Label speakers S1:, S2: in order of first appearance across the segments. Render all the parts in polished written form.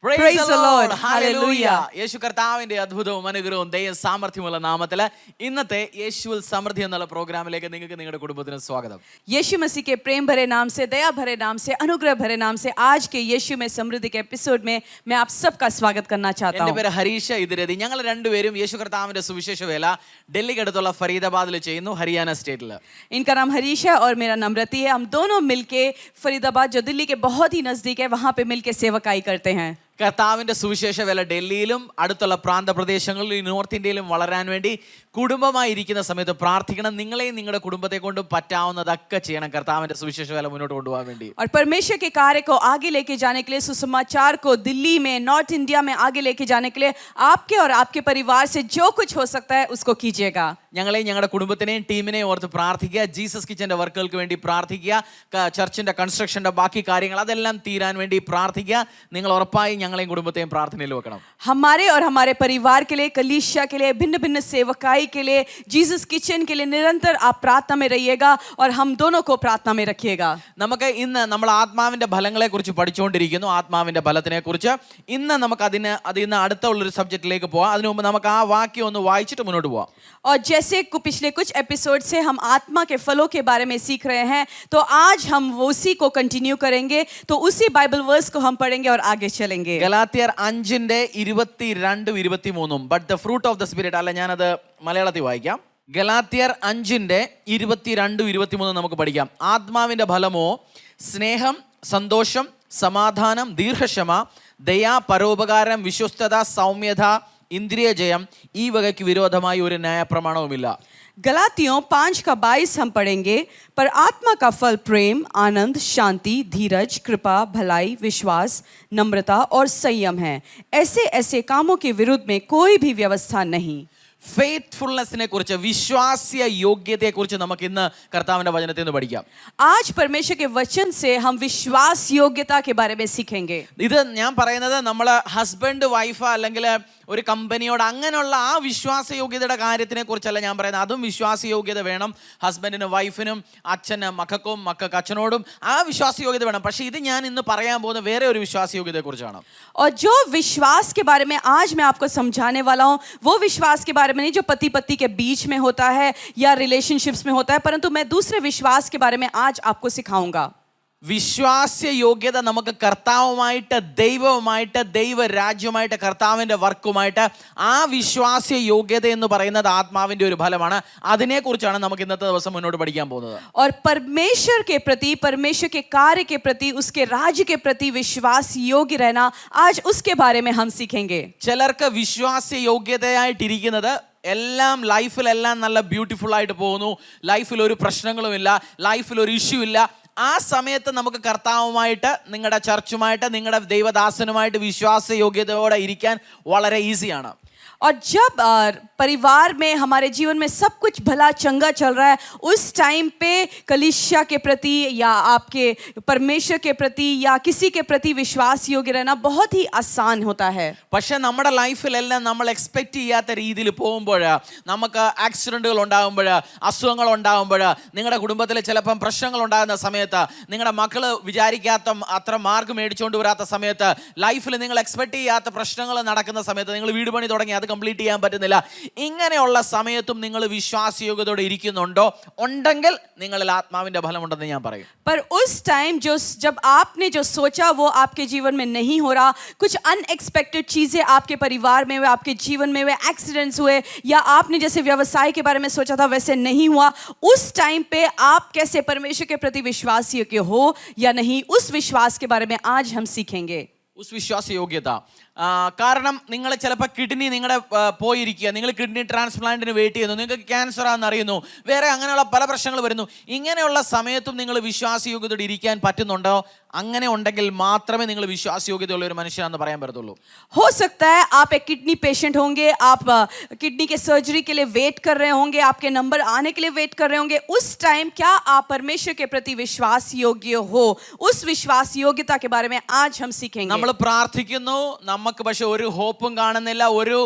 S1: Praise the Lord.
S2: Hallelujah. യേശു കർത്താവിന്റെ അത്ഭുതവും അനുഗ്രഹവും ദൈവ സാമർത്ഥ്യമുള്ള നാമത്തിൽ ഇന്നത്തെ യേശുവിൽ സമൃദ്ധി എന്നുള്ള പ്രോഗ്രാമിലേക്ക് നിങ്ങൾക്ക് നിങ്ങളുടെ കുടുംബത്തിന് സ്വാഗതം.
S1: यीशु मसीह के प्रेम भरे नाम से, दया भरे नाम से, अनुग्रह भरे नाम से आज के यीशु में समृद्धि के एपिसोड में मैं आप सबका स्वागत करना चाहता हूं.
S2: എൻ്റെ പേര് ഹരീഷ ഇതിരതി. ഞങ്ങൾ രണ്ടുപേരും യേശു കർത്താവിന്റെ സുവിശേഷ വേല ഡൽഹിക്ക് അടുത്തുള്ള ഫരീദാബാദിൽ ചെയ്യുന്നു, ഹരിയാന സ്റ്റേറ്റിൽ.
S1: इनका नाम हरीश है और मेरा नाम रति है. हम दोनों मिलके फरीदाबाद जो दिल्ली के बहुत ही नजदीक है वहां पे मिलके सेवकाई करते हैं.
S2: കർത്താവിന്റെ സുവിശേഷ വേല ഡൽഹിയിലും അടുത്തുള്ള പ്രാന്തപ്രദേശങ്ങളിലും നോർത്ത് ഇന്ത്യയിലും വളരാൻ വേണ്ടി കുടുംബമായി ഇരിക്കുന്ന സമയത്ത് പ്രാർത്ഥിക്കണം. നിങ്ങളെയും നിങ്ങളുടെ കുടുംബത്തെ കൊണ്ട് പറ്റാവുന്നതൊക്കെ ചെയ്യണം കർത്താവിന്റെ സുവിശേഷ വേല മുന്നോട്ട് കൊണ്ടുപോകാൻ വേണ്ടി.
S1: और परमेश्वर के कार्य को आगे लेके जाने के लिए, सुसमाचार को दिल्ली में, नॉर्थ इंडिया में आगे लेके जाने के लिए आपके और आपके परिवार से जो कुछ हो सकता है उसको कीजिएगा.
S2: ഞങ്ങളെയും ഞങ്ങളുടെ കുടുംബത്തിനെയും ടീമിനെയും ഓർത്ത് പ്രാർത്ഥിക്കുക. ജീസസ് കിച്ചന്റെ വർക്കുകൾക്ക് വേണ്ടി പ്രാർത്ഥിക്കുക. ചർച്ചിന്റെ കൺസ്ട്രക്ഷന്റെ ബാക്കി കാര്യങ്ങൾ അതെല്ലാം തീരാൻ വേണ്ടി പ്രാർത്ഥിക്കുക. നിങ്ങൾ ഉറപ്പായി ഞങ്ങളെയും കുടുംബത്തെയും പ്രാർത്ഥനയിൽ വെക്കണം.
S1: हमारे और हमारे परिवार के लिए, कलीसिया के लिए, भिन्न भिन्न सेवकाई के लिए, जीसस किचन के लिए निरंतर आप प्रार्थना में रहिएगा और हम दोनों को प्रार्थना में रखिएगा.
S2: നമുക്ക് ഇന്ന് നമ്മൾ ആത്മാവിന്റെ ഫലങ്ങളെ കുറിച്ച് പഠിച്ചുകൊണ്ടിരിക്കുന്നു. ആത്മാവിന്റെ ഫലത്തിനെ കുറിച്ച് ഇന്ന് നമുക്ക് അതിന് അടുത്തുള്ളൊരു സബ്ജക്റ്റിലേക്ക് പോവാം. അതിനു മുമ്പ് നമുക്ക് ആ വാക്യം ഒന്ന് വായിച്ചിട്ട് മുന്നോട്ട് പോവാം.
S1: और जैसे पिछले कुछ एपिसोड से हम आत्मा के फलों के बारे में सीख रहे हैं, तो आज हम उसी को कंटिन्यू करेंगे. तो उसी बाइबल वर्स को हम पढ़ेंगे और आगे चलेंगे.
S2: ഗലാത്യർ 5:22-23 but the fruit of the spirit. അല്ല, ഞാനത് മലയാളത്തിൽ വായിക്കാം. ഗലാത്യർ 5:22-23 നമുക്ക് പഠിക്കാം. ആത്മാവിന്റെ ഫലമോ സ്നേഹം, സന്തോഷം, സമാധാനം, ദീർഘക്ഷമ, ദയ, പരോപകാരം, വിശ്വസ്തത, സൗമ്യത, इंद्रिय जयम ई वगैरह की विरोधമായി ഒരു ന്യായപ്രമാണവുമില്ല.
S1: गलातियों 5:22 हम पढ़ेंगे. पर आत्मा का फल प्रेम, आनंद, शांति, धीरज, कृपा, भलाई, विश्वास, नम्रता और संयम है. ऐसे ऐसे कामों के विरुद्ध में कोई भी व्यवस्था नहीं.
S2: ഫെയ്ത്ത്ഫുൾനെസ്സിനെ കുറിച്ച്, വിശ്വാസ്യ യോഗ്യതയെ കുറിച്ച് നമുക്ക് ഇന്ന് കർത്താവിന്റെ വചനത്തിൽ നിന്ന് പഠിക്കാം.
S1: आज परमेश्वर के वचन से हम विश्वास योग्यता के बारे में सीखेंगे.
S2: ഇത് ഞാൻ പറയുന്നത് നമ്മള് ഹസ്ബൻഡ് വൈഫ് അല്ലെങ്കിൽ ഒരു കമ്പനിയോട് അങ്ങനെയുള്ള ആ വിശ്വാസ യോഗ്യതയുടെ കാര്യത്തിനെ കുറിച്ചല്ല ഞാൻ പറയുന്നത്. അതും വിശ്വാസ യോഗ്യത വേണം. ഹസ്ബൻഡിനും വൈഫിനും അച്ഛന് മക്കൾക്കും മക്കൾക്ക് അച്ഛനോടും ആ വിശ്വാസ യോഗ്യത വേണം. പക്ഷെ ഇത് ഞാൻ ഇന്ന് പറയാൻ പോകുന്ന വേറെ ഒരു വിശ്വാസ യോഗ്യതയെ കുറിച്ചാണ്.
S1: और जो विश्वास के बारे में आज मैं आपको समझाने वाला हूँ, वो विश्वास के बारे में नहीं जो पति पत्नी के बीच में होता है या रिलेशनशिप्स में होता है, परंतु मैं दूसरे विश्वास के बारे में आज आपको सिखाऊंगा.
S2: വിശ്വാസ്യ യോഗ്യത നമുക്ക് കർത്താവുമായിട്ട്, ദൈവവുമായിട്ട്, ദൈവരാജ്യവുമായിട്ട്, കർത്താവിൻ്റെ വർക്കുമായിട്ട്, ആ വിശ്വാസ്യ യോഗ്യത എന്ന് പറയുന്നത് ആത്മാവിൻ്റെ ഒരു ഫലമാണ്. അതിനെക്കുറിച്ചാണ് നമുക്ക് ഇന്നത്തെ ദിവസം മുന്നോട്ട് പഠിക്കാൻ പോകുന്നത്.
S1: और परमेश्वर के प्रति, परमेश्वर के कार्य के प्रति, उसके राज्य के प्रति विश्वास योग्य रहना, आज उसके बारे में हम सीखेंगे.
S2: ചിലർക്ക് വിശ്വാസ്യ യോഗ്യതയായിട്ടിരിക്കുന്നത് എല്ലാം ലൈഫിലെല്ലാം നല്ല ബ്യൂട്ടിഫുൾ ആയിട്ട് പോകുന്നു, ലൈഫിൽ ഒരു പ്രശ്നങ്ങളുമില്ല, ലൈഫിൽ ഒരു ഇഷ്യൂ ഇല്ല. ആ സമയത്ത് നമുക്ക് കർത്താവുമായിട്ട്, നിങ്ങളുടെ ചർച്ചുമായിട്ട്, നിങ്ങളുടെ ദൈവദാസനുമായിട്ട് വിശ്വാസ യോഗ്യതയോടെ ഇരിക്കാൻ വളരെ ഈസിയാണ്.
S1: और जब परिवार में, हमारे जीवन में सब कुछ भला चंगा चल रहा है, उस टाइम पे कलीसिया के प्रति या आपके परमेश्वर के प्रति या किसी के प्रति विश्वास योग्य रहना बहुत ही आसान होता है.
S2: പക്ഷെ നമ്മുടെ ലൈഫിലെല്ലാം നമ്മൾ എക്സ്പെക്ട് ചെയ്യാത്ത രീതിയിൽ പോകുമ്പോൾ, നമുക്ക് ആക്സിഡൻറ്റുകൾ ഉണ്ടാകുമ്പോൾ, അസുഖങ്ങൾ ഉണ്ടാകുമ്പോൾ, നിങ്ങളുടെ കുടുംബത്തിൽ ചിലപ്പം പ്രശ്നങ്ങൾ ഉണ്ടാകുന്ന സമയത്ത്, നിങ്ങളുടെ മക്കൾ വിചാരിക്കാത്ത അത്ര മാർക്ക് മേടിച്ചുകൊണ്ട് വരാത്ത സമയത്ത്, ലൈഫിൽ നിങ്ങൾ എക്സ്പെക്ട് ചെയ്യാത്ത പ്രശ്നങ്ങൾ നടക്കുന്ന സമയത്ത്, നിങ്ങൾ വീട് പണി തുടങ്ങി അത് കംപ്ലീറ്റ് ചെയ്യാൻ പറ്റുന്നില്ല, ഇങ്ങനെയുള്ള സമയത്തും നിങ്ങൾ വിശ്വാസയോഗ്യതയോടെ ഇരിക്കുന്നുണ്ടോ? ഉണ്ടെങ്കിൽ നിങ്ങളിൽ ആത്മാവിന്റെ ഫലം ഉണ്ടെന്ന് ഞാൻ പറയും.
S1: पर उस टाइम जब आपने जो सोचा वो आपके जीवन में नहीं हो रहा, कुछ अनएक्सपेक्टेड चीजें आपके परिवार में हुए, आपके जीवन में हुए, एक्सीडेंट्स हुए, या आपने जैसे व्यवसाय के बारे में सोचा था वैसे नहीं हुआ, उस टाइम पे आप कैसे परमेश्वर के प्रति विश्वास योग्य हो या नहीं, उस विश्वास के बारे में आज हम सीखेंगे.
S2: ഉസ് വിശ്വാസ യോഗ്യത. കാരണം നിങ്ങൾ ചിലപ്പോൾ കിഡ്നി നിങ്ങളുടെ പോയിരിക്കുക, നിങ്ങൾ കിഡ്നി ട്രാൻസ്പ്ലാന്റിന് വെയിറ്റ് ചെയ്യുന്നു, നിങ്ങൾക്ക് ക്യാൻസർ ആണെന്ന് അറിയുന്നു, വേറെ അങ്ങനെയുള്ള പല പ്രശ്നങ്ങൾ വരുന്നു. ഇങ്ങനെയുള്ള സമയത്തും നിങ്ങൾ വിശ്വാസയോഗ്യതയോടെ ഇരിക്കാൻ പറ്റുന്നുണ്ടോ? അങ്ങനെ ഉണ്ടെങ്കിൽ മാത്രമേ നിങ്ങൾ വിശ്വാസയോഗ്യതയുള്ള ഒരു മനുഷ്യനാണെന്ന് പറയാൻ പറ്റത്തുള്ളൂ.
S1: हो सकता है आप एक किडनी पेशेंट होंगे, आप किडनी के सर्जरी के लिए वेट कर रहे होंगे, आपके नंबर आने के लिए वेट कर रहे होंगे. उस टाइम क्या आप परमेश्वर के प्रति विश्वास योग्य हो? उस विश्वास योग्यता के बारे में आज हम सीखेंगे.
S2: നമ്മൾ പ്രാർത്ഥിക്കുന്നു, നമുക്ക് പക്ഷെ ഒരു ഹോപ്പും കാണുന്നില്ല,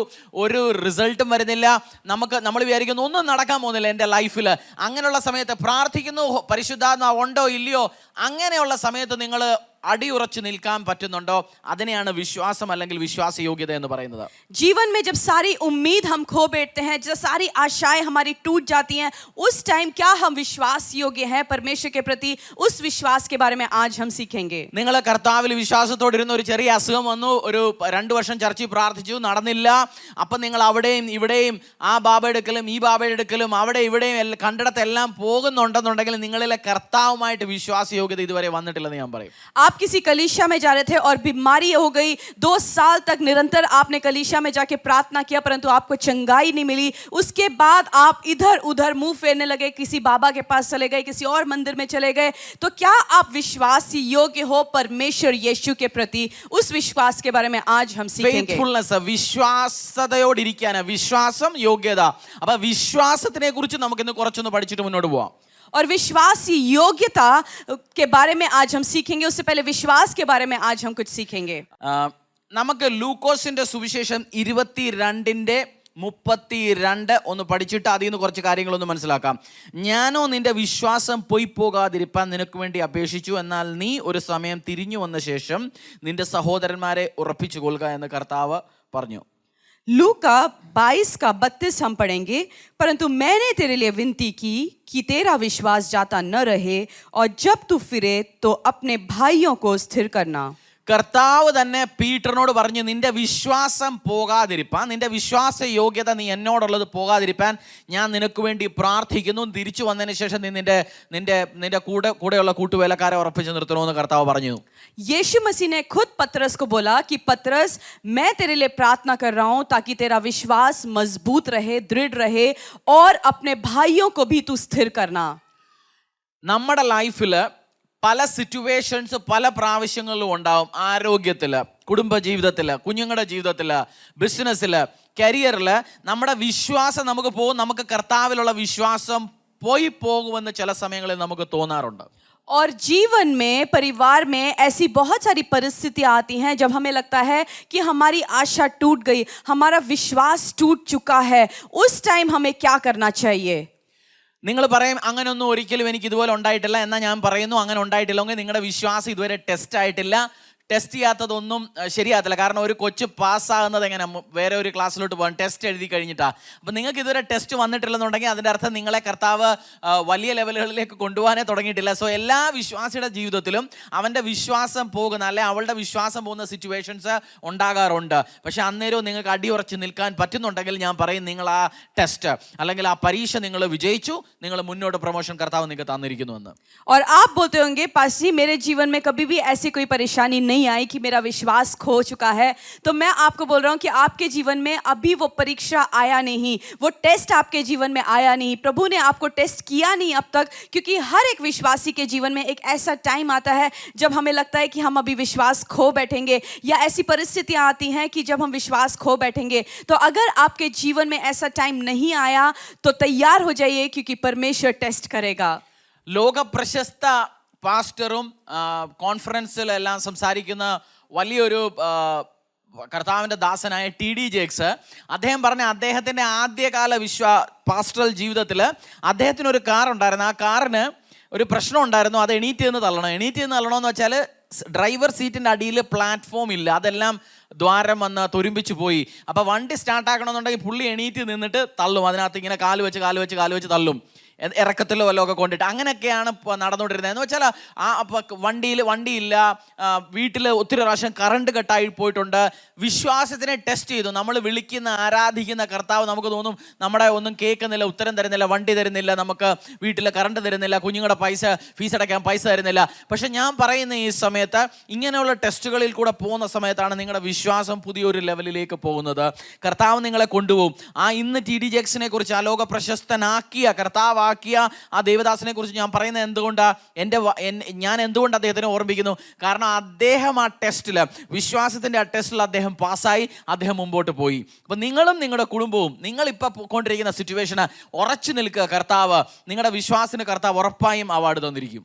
S2: ഒരു റിസൾട്ടും വരുന്നില്ല, നമ്മൾ വിചാരിക്കുന്നു ഒന്നും നടക്കാൻ പോകുന്നില്ല എൻ്റെ ലൈഫിൽ. അങ്ങനെയുള്ള സമയത്ത് പ്രാർത്ഥിക്കുന്നു, പരിശുദ്ധാത്മാവ് ഉണ്ടോ ഇല്ലയോ, അങ്ങനെയുള്ള സമയത്ത് നിങ്ങൾ അടിയുറച്ചു നിൽക്കാൻ പറ്റുന്നുണ്ടോ അതിനെയാണ് വിശ്വാസം അല്ലെങ്കിൽ വിശ്വാസയോഗ്യത എന്ന് പറയുന്നത്.
S1: जीवन में जब सारी उम्मीद हम खो बैठते हैं, जब सारी आशाएं हमारी टूट जाती हैं, उस टाइम क्या हम विश्वास योग्य हैं परमेश्वर के प्रति, उस विश्वास के बारे में आज हम सीखेंगे.
S2: നിങ്ങൾ കർത്താവിൽ വിശ്വാസത്തോടെ ഇരുന്ന ഒരു ചെറിയ അസുഖം വന്നു, ഒരു 2 വർഷം ചർച്ചിൽ പ്രാർത്ഥിച്ചു, നടന്നില്ല. അപ്പം നിങ്ങൾ അവിടെയും ഇവിടെയും ആ ബാബ എടുക്കലും ഈ ബാബ എടുക്കലും അവിടെ ഇവിടെയും കണ്ടിടത്തെല്ലാം പോകുന്നുണ്ടെന്നുണ്ടെങ്കിൽ നിങ്ങളിലെ കർത്താവുമായിട്ട് വിശ്വാസയോഗ്യത ഇതുവരെ വന്നിട്ടില്ലെന്ന് ഞാൻ പറയും.
S1: आप किसी कलीसिया में जा रहे थे और बीमारी हो गई, 2 साल तक निरंतर आपने कलीसिया में जाके प्रार्थना किया परंतु आपको चंगाई नहीं मिली. उसके बाद आप इधर उधर मुंह फेरने लगे, किसी बाबा के पास चले गए, किसी और मंदिर में चले गए. तो क्या आप विश्वास योग्य हो परमेश्वर यीशु के प्रति? उस विश्वास के बारे में आज हम सीखेंगे.
S2: ഫെയ്ത്ത്ഫുൾനെസ്, വിശ്വാസതയോടിരിക്കാനാ വിശ്വാസം, യോഗ്യത. അപ്പൊ വിശ്വാസത്തിനെ കുറിച്ച് നമുക്കിന്ന് കുറച്ചൊന്ന് പഠിച്ചിട്ട് മുന്നോട്ട് പോവാം.
S1: और विश्वास की योग्यता के बारे में आज हम सीखेंगे. उससे पहले विश्वास के बारे में आज हम कुछ सीखेंगे.
S2: നമുക്ക് ലൂക്കോസിന്റെ സുവിശേഷം 22:32 ഒന്ന് പഠിച്ചിട്ട് അതിൽ നിന്ന് കുറച്ച് കാര്യങ്ങളൊന്ന് മനസ്സിലാക്കാം. ഞാനോ നിന്റെ വിശ്വാസം പോയി പോകാതിരിപ്പാൻ നിനക്ക് വേണ്ടി അപേക്ഷിച്ചു, എന്നാൽ നീ ഒരു സമയം തിരിഞ്ഞു വന്ന ശേഷം നിന്റെ സഹോദരന്മാരെ ഉറപ്പിച്ചു കൊള്ളുക എന്ന് കർത്താവ് പറഞ്ഞു.
S1: लूका 22 का 32 हम पढ़ेंगे. परंतु मैंने तेरे लिए विनती की कि तेरा विश्वास जाता न रहे, और जब तू फिरे तो अपने भाइयों को स्थिर करना.
S2: കർത്താവ് തന്നെ പീറ്ററിനോട് പറഞ്ഞു, നിന്റെ വിശ്വാസം പോകാതിരിപ്പാൻ, നിന്റെ വിശ്വാസ യോഗ്യത നീ എന്നോടുള്ളത് പോകാതിരിപ്പാൻ ഞാൻ നിനക്ക് വേണ്ടി പ്രാർത്ഥിക്കുന്നു. തിരിച്ചു വന്നതിന് ശേഷം നീ നിന്റെ കൂടെയുള്ള കൂട്ടുവേലക്കാരെ ഉറപ്പിച്ച് നിർത്തണമെന്ന് കർത്താവ് പറഞ്ഞു.
S1: यीशु मसीह ने खुद पतरस को बोला कि पतरस, मैं तेरे लिए प्रार्थना कर रहा हूं ताकि तेरा विश्वास मजबूत रहे, दृढ़ रहे, और अपने भाइयों को भी तू स्थिर करना.
S2: നമ്മുടെ ലൈഫിൽ പല സിറ്റുവേഷൻസ് പല പ്രാവശ്യങ്ങളിലും ഉണ്ടാവും. ആരോഗ്യത്തിൽ, കുടുംബജീവിതത്തിൽ, കുഞ്ഞുങ്ങളുടെ ജീവിതത്തിൽ, ബിസിനസ്സിൽ, കരിയറിൽ നമ്മുടെ വിശ്വാസം നമുക്ക് പോകും. നമുക്ക് കർത്താവിലുള്ള വിശ്വാസം പോയി പോകുമെന്ന് ചില സമയങ്ങളിൽ നമുക്ക് തോന്നാറുണ്ട്.
S1: और जीवन में, परिवार में ऐसी बहुत सारी परिस्थितियां आती हैं जब हमें लगता है कि हमारी आशा टूट गई, हमारा विश्वास टूट चुका है. उस टाइम हमें क्या करना चाहिए?
S2: നിങ്ങൾ പറയും, അങ്ങനെയൊന്നും ഒരിക്കലും എനിക്ക് ഇതുപോലെ ഉണ്ടായിട്ടില്ല. എന്നാൽ ഞാൻ പറയുന്നു, അങ്ങനെ ഉണ്ടായിട്ടില്ലെങ്കിൽ നിങ്ങളുടെ വിശ്വാസം ഇതുവരെ ടെസ്റ്റ് ആയിട്ടില്ല. ടെസ്റ്റ് ചെയ്യാത്തതൊന്നും ശരിയാകത്തില്ല. കാരണം ഒരു കൊച്ചു പാസ്സാകുന്നത് എങ്ങനെ, വേറെ ഒരു ക്ലാസ്സിലോട്ട് പോകാൻ ടെസ്റ്റ് എഴുതി കഴിഞ്ഞിട്ടാണ്. അപ്പം നിങ്ങൾക്ക് ഇതുവരെ ടെസ്റ്റ് വന്നിട്ടില്ലെന്നുണ്ടെങ്കിൽ അതിൻ്റെ അർത്ഥം നിങ്ങളെ കർത്താവ് വലിയ ലെവലുകളിലേക്ക് കൊണ്ടുപോകാനേ തുടങ്ങിയിട്ടില്ല. സോ എല്ലാ വിശ്വാസിയുടെ ജീവിതത്തിലും അവൻ്റെ വിശ്വാസം പോകുന്ന, അല്ലെ അവളുടെ വിശ്വാസം പോകുന്ന സിറ്റുവേഷൻസ് ഉണ്ടാകാറുണ്ട്. പക്ഷെ അന്നേരവും നിങ്ങൾക്ക് അടിയുറച്ച് നിൽക്കാൻ പറ്റുന്നുണ്ടെങ്കിൽ ഞാൻ പറയും, നിങ്ങൾ ആ ടെസ്റ്റ് അല്ലെങ്കിൽ ആ പരീക്ഷ നിങ്ങൾ വിജയിച്ചു, നിങ്ങൾ മുന്നോട്ട് പ്രൊമോഷൻ കർത്താവ് നിങ്ങൾക്ക് തന്നിരിക്കുന്നുവെന്ന്.
S1: और आप बोलते होंगे, पासी मेरे जीवन में कभी भी ऐसी कोई परेशानी नहीं आई कि मेरा विश्वास खो चुका है. तो मैं आपको बोल रहा हूं कि आपके जीवन में अभी वो परीक्षा आया नहीं, वो टेस्ट आपके जीवन में आया नहीं. प्रभु ने आपको टेस्ट किया नहीं अब तक, क्योंकि हर एक विश्वासी के जीवन में एक ऐसा टाइम आता है जब हमें लगता है कि हम अभी विश्वास खो बैठेंगे, या ऐसी परिस्थितियां आती हैं कि जब हम विश्वास खो बैठेंगे. तो अगर आपके जीवन में ऐसा टाइम नहीं आया तो तैयार हो जाइए, क्योंकि परमेश्वर टेस्ट करेगा.
S2: ലോക പ്രശസ്ത പാസ്റ്ററും കോൺഫറൻസിലെല്ലാം സംസാരിക്കുന്ന വലിയൊരു കർത്താവിൻ്റെ ദാസനായ TD ജേക്സ് അദ്ദേഹം പറഞ്ഞ അദ്ദേഹത്തിൻ്റെ ആദ്യകാല പാസ്റ്ററൽ ജീവിതത്തിൽ അദ്ദേഹത്തിനൊരു കാർ ഉണ്ടായിരുന്നു. ആ കാറിന് ഒരു പ്രശ്നം ഉണ്ടായിരുന്നു. അത് എണീറ്റ് നിന്ന് തള്ളണമെന്ന് വെച്ചാൽ ഡ്രൈവർ സീറ്റിൻ്റെ അടിയിൽ പ്ലാറ്റ്ഫോം ഇല്ല, അതെല്ലാം ദ്വാരം വന്ന് തുരുമ്പിച്ച് പോയി. അപ്പോൾ വണ്ടി സ്റ്റാർട്ടാക്കണമെന്നുണ്ടെങ്കിൽ പുള്ളി എണീറ്റ് നിന്നിട്ട് തള്ളും, അതിനകത്ത് ഇങ്ങനെ കാല് വെച്ച് തള്ളും, ഇറക്കത്തിലോ വല്ലതും ഒക്കെ കൊണ്ടിട്ട്. അങ്ങനെയൊക്കെയാണ് നടന്നുകൊണ്ടിരുന്നത്. എന്ന് വെച്ചാൽ വണ്ടിയില്ല, വീട്ടിൽ ഒത്തിരി പ്രാവശ്യം കറണ്ട് കട്ടായി പോയിട്ടുണ്ട്. വിശ്വാസത്തിനെ ടെസ്റ്റ് ചെയ്തു. നമ്മൾ വിളിക്കുന്ന ആരാധിക്കുന്ന കർത്താവ് നമുക്ക് തോന്നും നമ്മുടെ ഒന്നും കേൾക്കുന്നില്ല, ഉത്തരം തരുന്നില്ല, വണ്ടി തരുന്നില്ല, നമുക്ക് വീട്ടിൽ കറണ്ട് തരുന്നില്ല, കുഞ്ഞുങ്ങളുടെ ഫീസ് അടയ്ക്കാൻ പൈസ തരുന്നില്ല. പക്ഷെ ഞാൻ പറയുന്ന ഈ സമയത്ത് ഇങ്ങനെയുള്ള ടെസ്റ്റുകളിൽ കൂടെ പോകുന്ന സമയത്താണ് നിങ്ങളുടെ വിശ്വാസം പുതിയൊരു ലെവലിലേക്ക് പോകുന്നത്. കർത്താവ് നിങ്ങളെ കൊണ്ടുപോകും. ആ ഇന്ന് TD ജേക്സിനെ കുറിച്ച്, ആ ലോക പ്രശസ്തനാക്കിയ കർത്താവ് ആക്കിയ ആ ദേവദാസിനെ കുറിച്ച് ഞാൻ പറയുന്നത് ഞാൻ എന്തുകൊണ്ട് അദ്ദേഹത്തിനെ ഓർമ്മിക്കുന്നു? കാരണം അദ്ദേഹം ആ ടെസ്റ്റിൽ, വിശ്വാസത്തിൻ്റെ ആ ടെസ്റ്റിൽ അദ്ദേഹം പാസ്സായി, അദ്ദേഹം മുമ്പോട്ട് പോയി. അപ്പം നിങ്ങളും നിങ്ങളുടെ കുടുംബവും നിങ്ങളിപ്പോൾ പോയിക്കൊണ്ടിരിക്കുന്ന സിറ്റുവേഷന് ഉറച്ചു നിൽക്കുക. കർത്താവ് നിങ്ങളുടെ വിശ്വാസത്തിന് കർത്താവ് ഉറപ്പായും അവാർഡ് തന്നിരിക്കും.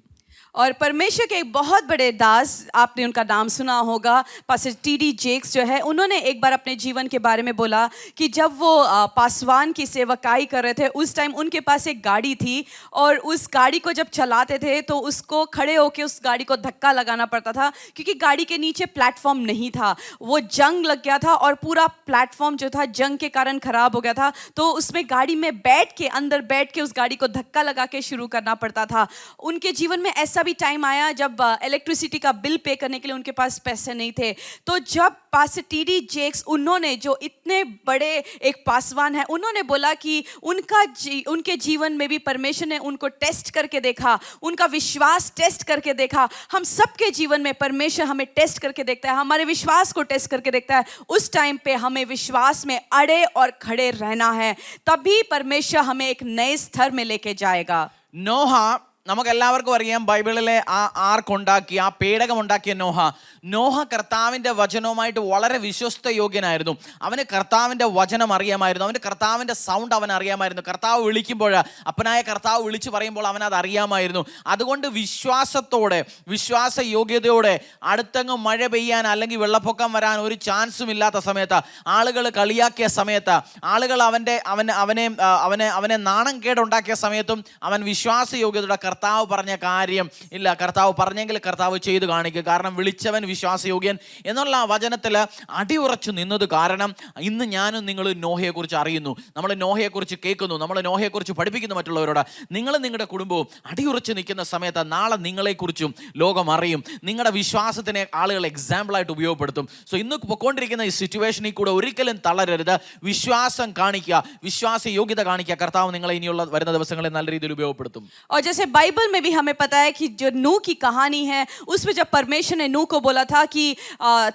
S1: और परमेश्वर के एक बहुत बड़े दास, आपने उनका नाम सुना होगा, पास्टर टी.डी. जेक्स जो है, उन्होंने एक बार अपने जीवन के बारे में बोला कि जब वो पासवान की सेवकाई कर रहे थे, उस टाइम उनके पास एक गाड़ी थी और उस गाड़ी को जब चलाते थे तो उसको खड़े होकर उस गाड़ी को धक्का लगाना पड़ता था क्योंकि गाड़ी के नीचे प्लेटफॉर्म नहीं था। वो जंग लग गया था और पूरा प्लेटफॉर्म जो था जंग के कारण खराब हो गया था, तो उसमें गाड़ी में अंदर बैठ के उस गाड़ी को धक्का लगा के शुरू करना पड़ता था। उनके जीवन में ऐसा भी टाइम आया जब इलेक्ट्रिसिटी का बिल पे करने के लिए उनके पास पैसे नहीं थे। तो जब पास्टर टी.डी. जेक्स, उन्होंने, जो इतने बड़े एक पासवान है, उन्होंने बोला कि उनके जीवन में भी परमेश्वर ने उनको टेस्ट करके देखा, उनका विश्वास टेस्ट करके देखा। हम सबके जीवन में परमेश्वर हमें टेस्ट करके देखता है, हमारे विश्वास को टेस्ट करके देखता है। उस टाइम पे हमें विश्वास में अड़े और खड़े रहना है, तभी परमेश्वर हमें एक नए स्तर में लेके जाएगा।
S2: നോഹ നമുക്ക് എല്ലാവർക്കും അറിയാം, ബൈബിളിലെ ആ ആർക്കുണ്ടാക്കിയ, ആ പേടകമുണ്ടാക്കിയ നോഹ കർത്താവിൻ്റെ വചനവുമായിട്ട് വളരെ വിശ്വസ്ത യോഗ്യനായിരുന്നു. അവന് കർത്താവിൻ്റെ വചനം അറിയാമായിരുന്നു, അവന് കർത്താവിൻ്റെ സൗണ്ട് അവൻ അറിയാമായിരുന്നു. കർത്താവ് വിളിക്കുമ്പോൾ, അപ്പനായ കർത്താവ് വിളിച്ചു പറയുമ്പോൾ അവനത് അറിയാമായിരുന്നു. അതുകൊണ്ട് വിശ്വാസത്തോടെ, വിശ്വാസ യോഗ്യതയോടെ, അടുത്തങ്ങ് മഴ പെയ്യാൻ അല്ലെങ്കിൽ വെള്ളപ്പൊക്കം വരാൻ ഒരു ചാൻസും ഇല്ലാത്ത സമയത്ത്, ആളുകൾ കളിയാക്കിയ സമയത്ത്, ആളുകൾ അവനെ നാണം കേടുണ്ടാക്കിയ സമയത്തും അവൻ വിശ്വാസ യോഗ്യതയുടെ കർത്താവ് പറഞ്ഞ കാര്യം ഇല്ല, കർത്താവ് പറഞ്ഞെങ്കിൽ കർത്താവ് ചെയ്ത് കാണിക്കുക. കാരണം വിളിച്ചവൻ വിശ്വാസയോഗ്യൻ എന്നുള്ള വചനത്തിൽ അടിയുറച്ചു നിന്നത് കാരണം ഇന്ന് ഞാനും നിങ്ങൾ നോഹയെക്കുറിച്ച് അറിയുന്നു, നമ്മൾ നോഹയെക്കുറിച്ച് കേൾക്കുന്നു, നമ്മൾ നോഹയെക്കുറിച്ച് പഠിപ്പിക്കുന്നു മറ്റുള്ളവരോട്. നിങ്ങൾ നിങ്ങളുടെ കുടുംബവും അടിയുറച്ച് നിൽക്കുന്ന സമയത്ത് നാളെ നിങ്ങളെക്കുറിച്ചും ലോകം അറിയും. നിങ്ങളുടെ വിശ്വാസത്തിനെ ആളുകൾ എക്സാമ്പിളായിട്ട് ഉപയോഗപ്പെടുത്തും. സോ ഇന്ന് പൊയ്ക്കൊണ്ടിരിക്കുന്ന ഈ സിറ്റുവേഷനിൽ കൂടെ ഒരിക്കലും തളരരുത്. വിശ്വാസം കാണിക്കുക, വിശ്വാസ യോഗ്യത കാണിക്കുക. കർത്താവ് നിങ്ങളെ ഇനിയുള്ള വരുന്ന ദിവസങ്ങളിൽ നല്ല രീതിയിൽ ഉപയോഗപ്പെടുത്തും.
S1: और जैसे बाइबल में भी हमें पता है कि जो नूह की कहानी है, उसमें जब परमेश्वर ने नूह को बोला था कि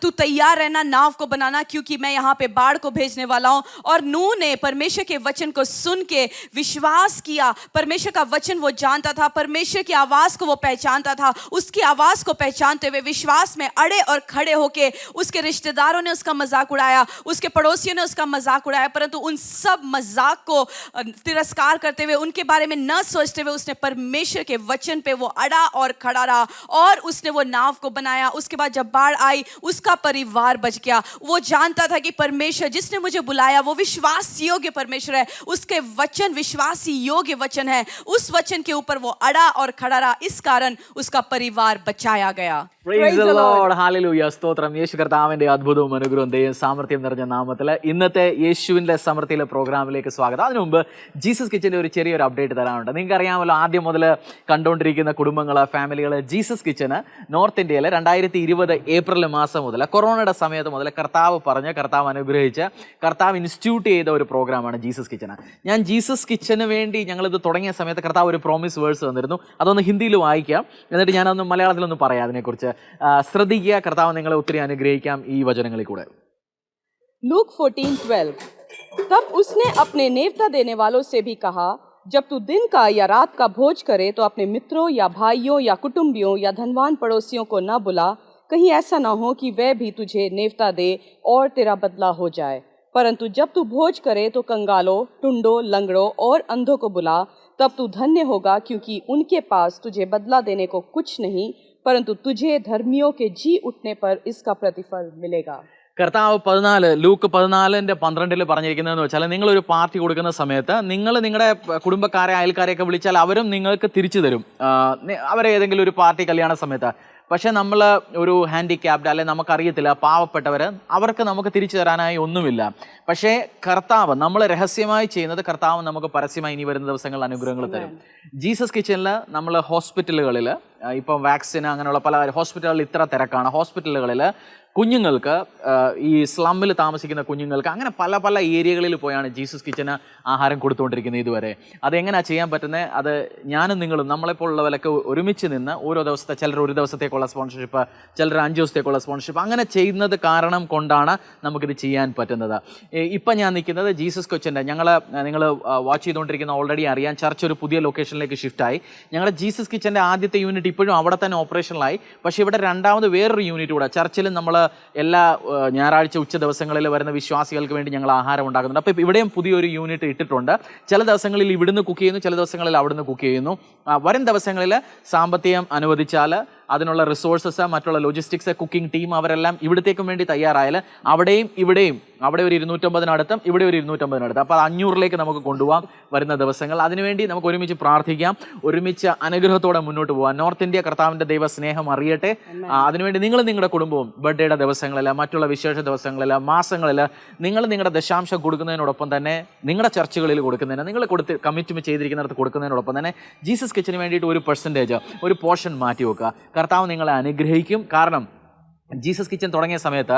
S1: तू तैयार रहना, नाव को बनाना, क्योंकि मैं यहाँ पे बाढ़ को भेजने वाला हूँ। और नूह ने परमेश्वर के वचन को सुन के विश्वास किया। परमेश्वर का वचन वो जानता था, परमेश्वर की आवाज़ को वो पहचानता था। उसकी आवाज़ को पहचानते हुए विश्वास में अड़े और खड़े होके, उसके रिश्तेदारों ने उसका मजाक उड़ाया, उसके पड़ोसियों ने उसका मजाक उड़ाया, परंतु उन सब मजाक को तिरस्कार करते हुए, उनके बारे में न सोचते हुए, उसने परमेश्वर के वचन पे वो अड़ा और खड़ा रहा और उसने वो नाव को बनाया। उसके बाद जब बाढ़ आई, उसका परिवार बच गया। वो जानता था कि परमेश्वर जिसने मुझे बुलाया वो विश्वास योग्य परमेश्वर है, उसके वचन विश्वासी योग्य वचन है। उस वचन के ऊपर वो अड़ा और खड़ा रहा, इस कारण उसका परिवार बचाया गया।
S3: Praise the Lord. Hallelujah. സ്തോത്രം. യേശു കർത്താവിന്റെ അത്ഭുതവും അനുഗ്രഹവും ദൈവം സാമർത്ഥ്യം നിറഞ്ഞ നാമത്തിൽ ഇന്നത്തെ യേശുവിന്റെ സമൃദ്ധിയിലെ പ്രോഗ്രാമിലേക്ക് സ്വാഗതം. അതിനു മുമ്പ് ജീസസ് കിച്ചന്റെ ഒരു ചെറിയൊരു അപ്ഡേറ്റ് തരാനുണ്ട്. നിങ്ങൾക്ക് അറിയാമല്ലോ, ആദ്യം മുതൽ കണ്ടുകൊണ്ടിരിക്കുന്ന കുടുംബങ്ങൾ, ഫാമിലികൾ, ജീസസ് കിച്ചന് നോർത്ത് ഇന്ത്യയിൽ 2020 ഏപ്രിൽ മാസം മുതൽ, കൊറോണയുടെ സമയത്ത് മുതൽ കർത്താവ് അനുഗ്രഹിച്ച് കർത്താവ് ഇൻസ്റ്റിറ്റ്യൂട്ട് ചെയ്ത ഒരു പ്രോഗ്രാമാണ് ജീസസ് കിച്ചന്. ഞാൻ ജീസസ് കിച്ചന് വേണ്ടി ഞങ്ങളിത് തുടങ്ങിയ സമയത്ത് കർത്താവ് ഒരു പ്രോമിസ് വേഴ്സ് തന്നിരുന്നു. അതൊന്ന് ഹിന്ദിയിൽ വായിക്കാം, എന്നിട്ട് ഞാനൊന്ന് മലയാളത്തിലൊന്ന് പറയാം അതിനെക്കുറിച്ച്. ശ്രദ്ധിക്കുക, കർത്താവ് നിങ്ങളെ ഒത്തിരി അനുഗ്രഹിക്കാം ഈ വചനങ്ങളിൽ കൂടെ.
S4: लूक 14:12 तब उसने अपने नेवता देने वालों से भी कहा, जब तू दिन का या रात का भोज करे तो अपने मित्रों या भाइयों या कुटुंबियों या धनवान पड़ोसियों को न बुला, कहीं ऐसा न हो कि वह भी तुझे नेवता दे और तेरा बदला हो जाए। परंतु जब तू भोज करे तो कंगालों, टुंडों, लंगड़ों और अंधों को बुला, तब तू धन्य होगा, क्योंकि उनके पास तुझे बदला देने को कुछ नहीं, परंतु तुझे धर्मियों के जी उठने पर इसका प्रतिफल मिलेगा।
S3: കർത്താവ് 14, ലൂക്ക് 14:12 പറഞ്ഞിരിക്കുന്നതെന്ന് വെച്ചാൽ, നിങ്ങളൊരു പാർട്ടി കൊടുക്കുന്ന സമയത്ത് നിങ്ങൾ നിങ്ങളുടെ കുടുംബക്കാരെ, അയൽക്കാരെയൊക്കെ വിളിച്ചാൽ അവരും നിങ്ങൾക്ക് തിരിച്ചു തരും, അവരെ ഏതെങ്കിലും ഒരു പാർട്ടി കല്യാണ സമയത്ത്. പക്ഷേ നമ്മൾ ഒരു ഹാൻഡിക്യാപ്ഡ്, അല്ലെങ്കിൽ നമുക്കറിയത്തില്ല, പാവപ്പെട്ടവർ, അവർക്ക് നമുക്ക് തിരിച്ചു തരാനായി ഒന്നുമില്ല. പക്ഷേ കർത്താവ്, നമ്മൾ രഹസ്യമായി ചെയ്യുന്നത് കർത്താവ് നമുക്ക് പരസ്യമായി ഇനി വരുന്ന ദിവസങ്ങളിൽ അനുഗ്രഹങ്ങൾ തരും. ജീസസ് കിച്ചണിൽ നമ്മൾ ഹോസ്പിറ്റലുകളിൽ, ഇപ്പം വാക്സിൻ അങ്ങനെയുള്ള പല ഹോസ്പിറ്റലുകളിൽ ഇത്ര തിരക്കാണ്. ഹോസ്പിറ്റലുകളിൽ കുഞ്ഞുങ്ങൾക്ക്, ഈ സ്ലമ്മിൽ താമസിക്കുന്ന കുഞ്ഞുങ്ങൾക്ക്, അങ്ങനെ പല പല ഏരിയകളിൽ പോയാണ് ജീസസ് കിച്ചന് ആഹാരം കൊടുത്തുകൊണ്ടിരിക്കുന്നത് ഇതുവരെ. അതെങ്ങനെയാണ് ചെയ്യാൻ പറ്റുന്നത്? അത് ഞാനും നിങ്ങളും നമ്മളെപ്പോലുള്ളവരൊക്കെ ഒരുമിച്ച് നിന്ന് ഓരോ ദിവസത്തെ, ചിലർ ഒരു ദിവസത്തേക്ക് ദിവസത്തേക്കുള്ള സ്പോൺസർഷിപ്പ്, ചിലർ 5 ദിവസത്തേക്കുള്ള സ്പോൺസർഷിപ്പ്, അങ്ങനെ ചെയ്യുന്നത് കാരണം കൊണ്ടാണ് നമുക്കിത് ചെയ്യാൻ പറ്റുന്നത്. ഇപ്പം ഞാൻ നിൽക്കുന്നത് ജീസസ് കൊച്ചിൻ്റെ, നിങ്ങൾ വാച്ച് ചെയ്തുകൊണ്ടിരിക്കുന്ന ഓൾറെഡി അറിയാം, ചർച്ച് ഒരു പുതിയ ലൊക്കേഷനിലേക്ക് ഷിഫ്റ്റായി. ഞങ്ങളുടെ ജീസസ് കിച്ചൻ്റെ ആദ്യത്തെ യൂണിറ്റ് ഇപ്പോഴും അവിടെ തന്നെ ഓപ്പറേഷനിലായി. പക്ഷേ ഇവിടെ രണ്ടാമത് വേറൊരു യൂണിറ്റ് കൂടെ ചർച്ചിൽ നമ്മൾ എല്ലാ ഞായറാഴ്ച ഉച്ച ദിവസങ്ങളിൽ വരുന്ന വിശ്വാസികൾക്ക് വേണ്ടി ഞങ്ങൾ ആഹാരം ഉണ്ടാക്കുന്നുണ്ട്. അപ്പോൾ ഇവിടെയും പുതിയൊരു യൂണിറ്റ് ഇട്ടിട്ടുണ്ട്. ചില ദിവസങ്ങളിൽ ഇവിടുന്ന് കുക്ക് ചെയ്യുന്നു, ചില ദിവസങ്ങളിൽ അവിടുന്ന് കുക്ക് ചെയ്യുന്നു. വരും ദിവസങ്ങളിൽ സാമ്പത്തികം അനുവദിച്ചാൽ അതിനുള്ള റിസോഴ്സസ്, മറ്റുള്ള ലോജിസ്റ്റിക്സ്, കുക്കിംഗ് ടീം അവരെല്ലാം ഇവിടത്തേക്കും വേണ്ടി തയ്യാറായാൽ അവിടെയും ഇവിടെയും, അവിടെ ഒരു 250-നടുത്തും ഇവിടെ ഒരു 250-നടുത്തും, അപ്പോൾ അത് 500-ലേക്ക് നമുക്ക് കൊണ്ടുപോകാം വരുന്ന ദിവസങ്ങൾ. അതിനുവേണ്ടി നമുക്ക് ഒരുമിച്ച് പ്രാർത്ഥിക്കാം, ഒരുമിച്ച് അനുഗ്രഹത്തോടെ മുന്നോട്ട് പോകാം. നോർത്ത് ഇന്ത്യ കർത്താവിൻ്റെ ദൈവ സ്നേഹം അറിയട്ടെ. അതിനുവേണ്ടി നിങ്ങളുടെ കുടുംബവും ബർത്ത്ഡേയുടെ ദിവസങ്ങളിൽ, മറ്റുള്ള വിശേഷ ദിവസങ്ങളിൽ, മാസങ്ങളിൽ നിങ്ങൾ നിങ്ങളുടെ ദശാംശം കൊടുക്കുന്നതിനോടൊപ്പം തന്നെ നിങ്ങളുടെ ചർച്ചുകളിൽ കൊടുക്കുന്നതിന്, നിങ്ങൾ കമ്മിറ്റ്മെന്റ് ചെയ്തിരിക്കുന്നിടത്ത് കൊടുക്കുന്നതിനോടൊപ്പം തന്നെ ജീസസ് കിച്ചന് വേണ്ടിയിട്ട് ഒരു പെർസെൻറ്റേജ്, ഒരു പോർഷൻ മാറ്റി വെക്കുക. കർത്താവ് നിങ്ങളെ അനുഗ്രഹിക്കും. കാരണം ജീസസ് കിച്ചൻ തുടങ്ങിയ സമയത്ത്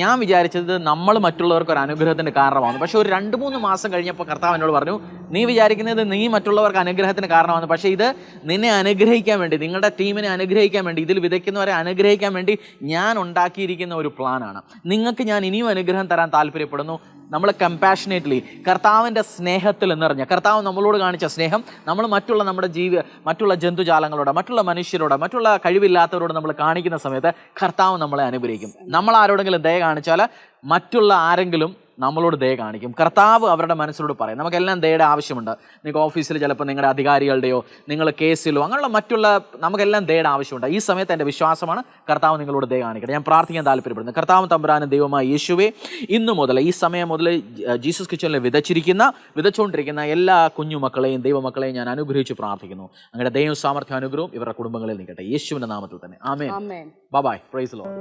S3: ഞാൻ വിചാരിച്ചത് നമ്മൾ മറ്റുള്ളവർക്ക് ഒരു അനുഗ്രഹത്തിന് കാരണമാണ്. പക്ഷേ ഒരു 2-3 മാസം കഴിഞ്ഞപ്പോൾ കർത്താവ് എന്നോട് പറഞ്ഞു, നീ വിചാരിക്കുന്നത് നീ മറ്റുള്ളവർക്ക് അനുഗ്രഹത്തിന് കാരണമാണ്, പക്ഷേ ഇത് നിന്നെ അനുഗ്രഹിക്കാൻ വേണ്ടി, നിങ്ങളുടെ ടീമിനെ അനുഗ്രഹിക്കാൻ വേണ്ടി, ഇതിൽ വിതയ്ക്കുന്നവരെ അനുഗ്രഹിക്കാൻ വേണ്ടി ഞാൻ ഉണ്ടാക്കിയിരിക്കുന്ന ഒരു പ്ലാനാണ്. നിങ്ങൾക്ക് ഞാൻ ഇനിയും അനുഗ്രഹം തരാൻ താല്പര്യപ്പെടുന്നു. നമ്മൾ കമ്പാഷനേറ്റ്ലി കർത്താവിൻ്റെ സ്നേഹത്തിൽ നിറഞ്ഞ, കർത്താവ് നമ്മളോട് കാണിച്ച സ്നേഹം നമ്മൾ മറ്റുള്ള ജന്തുജാലങ്ങളോട്, മറ്റുള്ള മനുഷ്യരോട്, മറ്റുള്ള കഴിവില്ലാത്തവരോട് നമ്മൾ കാണിക്കുന്ന സമയത്ത് കർത്താവ് നമ്മളെ അനുഗ്രഹിക്കും. നമ്മൾ ആരോടെങ്കിലും ദയ കാണിച്ചാൽ മറ്റുള്ള ആരെങ്കിലും നമ്മളോട് ദയ കാണിക്കും. കർത്താവ് അവരുടെ മനസ്സിലോട് പറയും. നമുക്കെല്ലാം ദയയുടെ ആവശ്യമുണ്ട്. നിങ്ങൾക്ക് ഓഫീസിൽ ചിലപ്പോൾ നിങ്ങളുടെ അധികാരികളുടെയോ നിങ്ങൾ കേസിലോ അങ്ങനെയുള്ള നമുക്കെല്ലാം ദയയുടെ ആവശ്യമുണ്ട്. ഈ സമയത്ത് എൻ്റെ വിശ്വാസമാണ് കർത്താവ് നിങ്ങളോട് ദയ കാണിക്കട്ടെ. ഞാൻ പ്രാർത്ഥിക്കാൻ താല്പര്യപ്പെടുന്നു. കർത്താവ് തമ്പുരാനും ദൈവമായ യേശുവേ, ഇന്നു മുതൽ, ഈ സമയം മുതൽ ജീസസ് കിച്ചണിൽ വിതച്ചുകൊണ്ടിരിക്കുന്ന എല്ലാ കുഞ്ഞുമക്കളെയും ദൈവമക്കളെയും ഞാൻ അനുഗ്രഹിച്ച് പ്രാർത്ഥിക്കുന്നു. അങ്ങനെ ദൈവം സാമർത്ഥ്യ അനുഗ്രഹവും ഇവരുടെ കുടുംബങ്ങളിൽ നിൽക്കട്ടെ, യേശുവിൻ്റെ നാമത്തിൽ തന്നെ. ആമേൻ. ബൈ. Praise the Lord.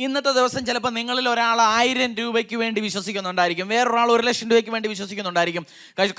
S2: ഇന്നത്തെ ദിവസം ചിലപ്പോൾ നിങ്ങളിൽ ഒരാൾ 1000 രൂപയ്ക്ക് വേണ്ടി വിശ്വസിക്കുന്നുണ്ടായിരിക്കും, വേറൊരാൾ 1,00,000 രൂപയ്ക്ക് വേണ്ടി വിശ്വസിക്കുന്നുണ്ടായിരിക്കും,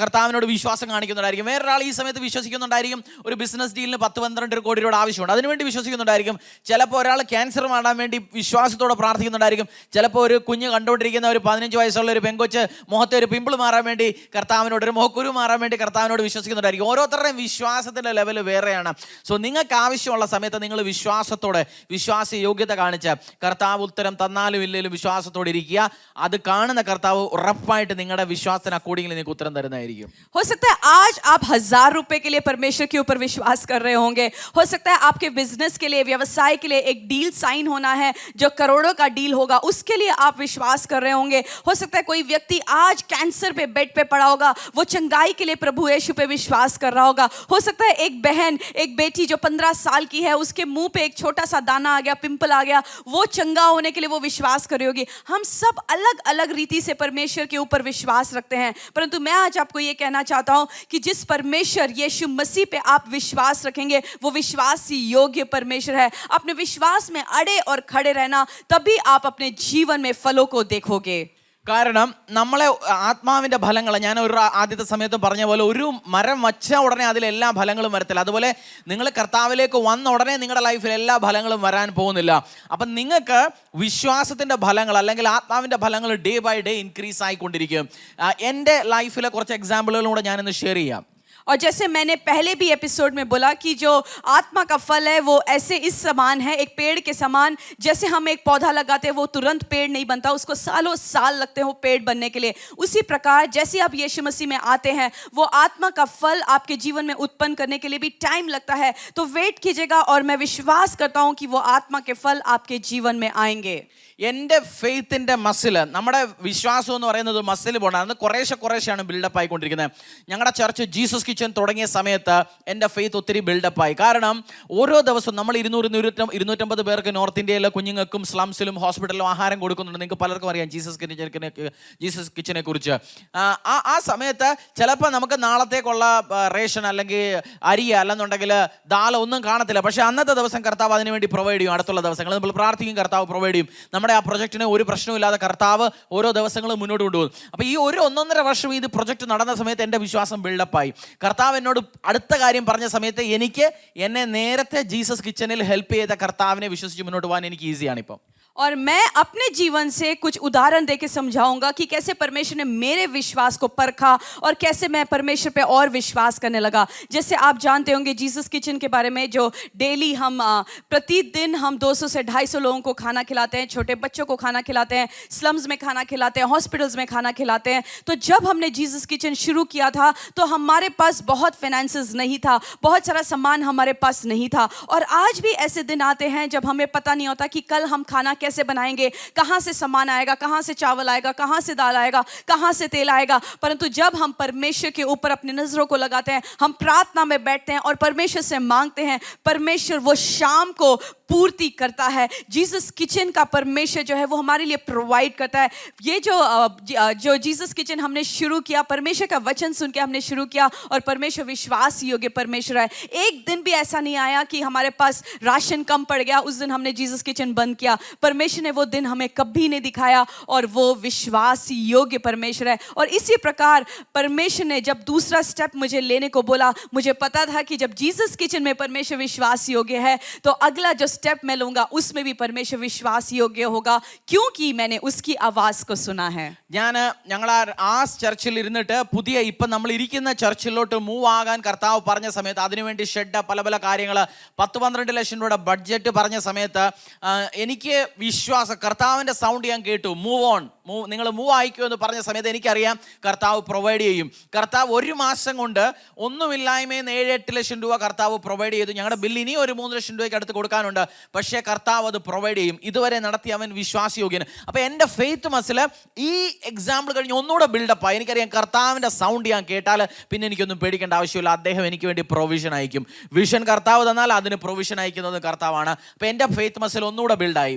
S2: കർത്താവിനോട് വിശ്വാസം കാണിക്കുന്നുണ്ടായിരിക്കും. വേറൊരാൾ ഈ സമയത്ത് വിശ്വസിക്കുന്നുണ്ടായിരിക്കും, ഒരു ബിസിനസ് ഡീലിന് 10-12 കോടി രൂപയുടെ ആവശ്യമുണ്ട്, അതിനുവേണ്ടി വിശ്വസിക്കുന്നുണ്ടായിരിക്കും. ചിലപ്പോൾ ഒരാൾ ക്യാൻസർ മാറാൻ വേണ്ടി വിശ്വാസത്തോടെ പ്രാർത്ഥിക്കുന്നുണ്ടായിരിക്കും. ചിലപ്പോൾ ഒരു കുഞ്ഞ് കണ്ടുകൊണ്ടിരിക്കുന്ന ഒരു 15 വയസ്സുള്ള ഒരു പെങ്കൊച്ച് മുഖത്തെ ഒരു പിമ്പിൾ മാറാൻ വേണ്ടി കർത്താവിനോട്, ഒരു മുഖക്കുരു മാറാൻ വേണ്ടി കർത്താവിനോട് വിശ്വസിക്കുന്നുണ്ടായിരിക്കും. ഓരോരുത്തരുടെയും വിശ്വാസത്തിൻ്റെ ലെവൽ വേറെയാണ്. സോ നിങ്ങൾക്ക് ആവശ്യമുള്ള സമയത്ത് നിങ്ങൾ വിശ്വാസത്തോടെ, വിശ്വാസ യോഗ്യത കാണിച്ച് കർത്താവ് ഉത്തരം തന്നാലും ഇല്ലെങ്കിലും വിശ്വാസത്തോടെ ഇരിക്കുക. അത് കാണുന്ന കർത്താവ് ഉറപ്പായിട്ട് നിങ്ങളുടെ വിശ്വാസത്തിന് അക്കോർഡിംഗ്ലി നിങ്ങൾക്ക് ഉത്തരം തരുന്നതായിരിക്കും.
S1: हो सकता है आज आप 1000 रुपए के लिए परमेश्वर के ऊपर विश्वास कर रहे होंगे. हो सकता है आपके बिजनेस के लिए, व्यवसाय के लिए एक डील साइन होना है जो करोड़ों का डील होगा, उसके लिए आप विश्वास कर रहे होंगे. हो सकता है कोई व्यक्ति आज कैंसर पे बेड पे पड़ा होगा, वो चंगाई के लिए प्रभु यीशु पे विश्वास कर रहा होगा. हो सकता है एक बहन, एक बेटी जो 15 साल की है, उसके मुंह पे एक छोटा सा दाना आ गया, पिंपल आ गया, वो चंगा होने के लिए वो विश्वास कर रही होगी. हम सब अलग अलग रीति से परमेश्वर के ऊपर विश्वास रखते हैं, परंतु मैं आज आपको ये कहना चाहता हूं कि जिस परमेश्वर यीशु मसीह पे आप विश्वास रखेंगे, वो विश्वास योग्य परमेश्वर है. अपने विश्वास में अड़े और खड़े रहना, तभी आप अपने जीवन में फलों को देखोगे.
S2: കാരണം നമ്മളെ ആത്മാവിൻ്റെ ഫലങ്ങൾ, ഞാൻ ആദ്യത്തെ സമയത്ത് പറഞ്ഞ പോലെ, ഒരു മരം വച്ച ഉടനെ അതിലെല്ലാ ഫലങ്ങളും വരത്തില്ല. അതുപോലെ നിങ്ങൾ കർത്താവിലേക്ക് വന്ന ഉടനെ നിങ്ങളുടെ ലൈഫിൽ എല്ലാ ഫലങ്ങളും വരാൻ പോകുന്നില്ല. അപ്പം നിങ്ങൾക്ക് വിശ്വാസത്തിൻ്റെ ഫലങ്ങൾ അല്ലെങ്കിൽ ആത്മാവിൻ്റെ ഫലങ്ങൾ ഡേ ബൈ ഡേ ഇൻക്രീസ് ആയിക്കൊണ്ടിരിക്കും. എൻ്റെ ലൈഫിലെ കുറച്ച് എക്സാമ്പിളുകളും കൂടെ ഞാനിന്ന് ഷെയർ ചെയ്യാം.
S1: और जैसे मैंने पहले भी एपिसोड में बोला कि जो आत्मा का फल है वो ऐसे इस समान है, एक पेड़ के समान। जैसे हम एक पौधा लगाते हैं वो तुरंत पेड़ नहीं बनता, उसको सालों साल लगते हैं वो पेड़ बनने के लिए। उसी प्रकार जैसे आप यीशु मसीह में आते हैं वो आत्मा का फल आपके जीवन में उत्पन्न करने के लिए भी टाइम लगता है। तो वेट कीजिएगा और मैं विश्वास करता हूं कि वो आत्मा के फल आपके जीवन में आएंगे।
S2: എൻ്റെ ഫെയ്ത്തിൻ്റെ മസില്, നമ്മുടെ വിശ്വാസം എന്ന് പറയുന്നത് മസിൽ പോകണം. കുറേശ്ശെയാണ് ബിൽഡപ്പ് ആയിക്കൊണ്ടിരിക്കുന്നത്. ഞങ്ങളുടെ ചർച്ച് ജീസസ് കിച്ചൺ തുടങ്ങിയ സമയത്ത് എൻ്റെ ഫെയ്ത്ത് ഒത്തിരി ബിൽഡപ്പായി. കാരണം ഓരോ ദിവസവും നമ്മൾ 200-250 പേർക്ക് നോർത്ത് ഇന്ത്യയിലെ കുഞ്ഞുങ്ങൾക്കും സ്ലംസിലും ഹോസ്പിറ്റലിലും ആഹാരം കൊടുക്കുന്നുണ്ട്. നിങ്ങൾക്ക് പലർക്കും അറിയാം ജീസസ് കിച്ചനെ കുറിച്ച്. ആ സമയത്ത് ചിലപ്പോൾ നമുക്ക് നാളത്തേക്കുള്ള റേഷൻ അല്ലെങ്കിൽ അരി അല്ലെന്നുണ്ടെങ്കിൽ ദാൽ ഒന്നും കാണത്തില്ല. പക്ഷേ അന്നത്തെ ദിവസം കർത്താവ് അതിനു വേണ്ടി പ്രൊവൈഡ് ചെയ്യും. അടുത്തുള്ള ദിവസങ്ങൾ നമ്മൾ പ്രാർത്ഥിക്കും, കർത്താവ് പ്രൊവൈഡ് ചെയ്യും. നമ്മുടെ ആ പ്രൊജക്റ്റിന് ഒരു പ്രശ്നമില്ലാതെ കർത്താവ് ഓരോ ദിവസങ്ങളും മുന്നോട്ട് കൊണ്ടുപോകും. അപ്പോൾ ഈ 1.5 വർഷം ഇത് പ്രൊജക്റ്റ് നടന്ന സമയത്ത് എൻ്റെ വിശ്വാസം ബിൽഡപ്പായി. കർത്താവ് എന്നോട് അടുത്ത കാര്യം പറഞ്ഞ സമയത്ത് എന്നെ നേരത്തെ ജീസസ് കിച്ചണിൽ ഹെൽപ്പ് ചെയ്ത കർത്താവിനെ വിശ്വസിച്ച് മുന്നോട്ട് പോകാൻ എനിക്ക് ഈസിയാണ് ഇപ്പം.
S1: और मैं अपने जीवन से कुछ उदाहरण देके समझाऊंगा कि कैसे परमेश्वर ने मेरे विश्वास को परखा और कैसे मैं परमेश्वर पे और विश्वास करने लगा। जैसे आप जानते होंगे जीसस किचन के बारे में, जो डेली हम प्रतिदिन हम 200 से 250 लोगों को खाना खिलाते हैं, छोटे बच्चों को खाना खिलाते हैं, स्लम्स में खाना खिलाते हैं, हॉस्पिटल्स में खाना खिलाते हैं। तो जब हमने जीसस किचन शुरू किया था तो हमारे पास बहुत फाइनेंसेस नहीं था, बहुत सारा सामान हमारे पास नहीं था। और आज भी ऐसे दिन आते हैं जब हमें पता नहीं होता कि कल हम खाना कैसे बनाएंगे, कहां से सामान आएगा, कहां से चावल आएगा, कहां से दाल आएगा, कहां से तेल आएगा। परंतु जब हम परमेश्वर के ऊपर अपनी नजरों को लगाते हैं, हम प्रार्थना में बैठते हैं और परमेश्वर से मांगते हैं, परमेश्वर वो शाम को पूर्ति करता है। जीसस किचन का परमेश्वर जो है वो हमारे लिए प्रोवाइड करता है। ये जो जीसस किचन हमने शुरू किया, परमेश्वर का वचन सुन के हमने शुरू किया और परमेश्वर विश्वास योग्य परमेश्वर है। एक दिन भी ऐसा नहीं आया कि हमारे पास राशन कम पड़ गया, उस दिन हमने जीसस किचन बंद किया। परमेश्वर ने वो दिन हमें कभी नहीं दिखाया और वो विश्वास योग्य परमेश्वर है। और इसी प्रकार परमेश्वर ने जब दूसरा स्टेप मुझे लेने को बोला, मुझे पता था कि जब जीसस किचन में परमेश्वर विश्वास योग्य है तो अगला जो स्टेप मैं लूंगा उसमें भी परमेश्वर विश्वास योग्य होगा, क्योंकि मैंने उसकी आवाज को सुना है।
S2: ഞങ്ങൾ ആ ചർച്ചിൽ ഇരുന്നിട്ട് ഇപ്പം നമ്മൾ ഇരിക്കുന്ന ചർച്ചിലോട്ട് മൂവ് ആകാൻ കർത്താവ് പറഞ്ഞ സമയത്ത് അതിനുവേണ്ടി ഷെഡ് പല കാര്യങ്ങൾ 10-12 ലക്ഷം രൂപയുടെ ബഡ്ജറ്റ് പറഞ്ഞ സമയത്ത് എനിക്ക് വിശ്വാസം, കർത്താവിൻ്റെ സൗണ്ട് ഞാൻ കേട്ടു. നിങ്ങൾ മൂവ് ആയിക്കോ എന്ന് പറഞ്ഞ സമയത്ത് എനിക്കറിയാം കർത്താവ് പ്രൊവൈഡ് ചെയ്യും. കർത്താവ് 1 മാസം കൊണ്ട് ഒന്നുമില്ലായ്മയെന്ന് 7-8 ലക്ഷം രൂപ കർത്താവ് പ്രൊവൈഡ് ചെയ്തു. ഞങ്ങളുടെ ബില്ല് ഇനി ഒരു 3 ലക്ഷം രൂപയ്ക്ക് അടുത്ത് കൊടുക്കാനുണ്ട്. പക്ഷേ കർത്താവ് അത് പ്രൊവൈഡ് ചെയ്യും. ഇതുവരെ നടത്തി അവൻ വിശ്വാസയോഗ്യന്. അപ്പോൾ എൻ്റെ ഫെയ്ത്ത് മസിൽ ഈ എക്സാമ്പിൾ കഴിഞ്ഞ് ഒന്നുകൂടെ ബിൽഡപ്പായി. എനിക്കറിയാം കർത്താവിൻ്റെ സൗണ്ട് ഞാൻ കേട്ടാൽ പിന്നെ എനിക്കൊന്നും പേടിക്കേണ്ട ആവശ്യമില്ല. അദ്ദേഹം എനിക്ക് വേണ്ടി പ്രൊവിഷൻ അയക്കും. വിഷൻ കർത്താവ് തന്നാൽ അതിന് പ്രൊവിഷൻ അയക്കുന്നത് കർത്താവാണ്. അപ്പോൾ എൻ്റെ ഫെയ്ത്ത് മസിൽ ഒന്നുകൂടെ ബിൽഡായി.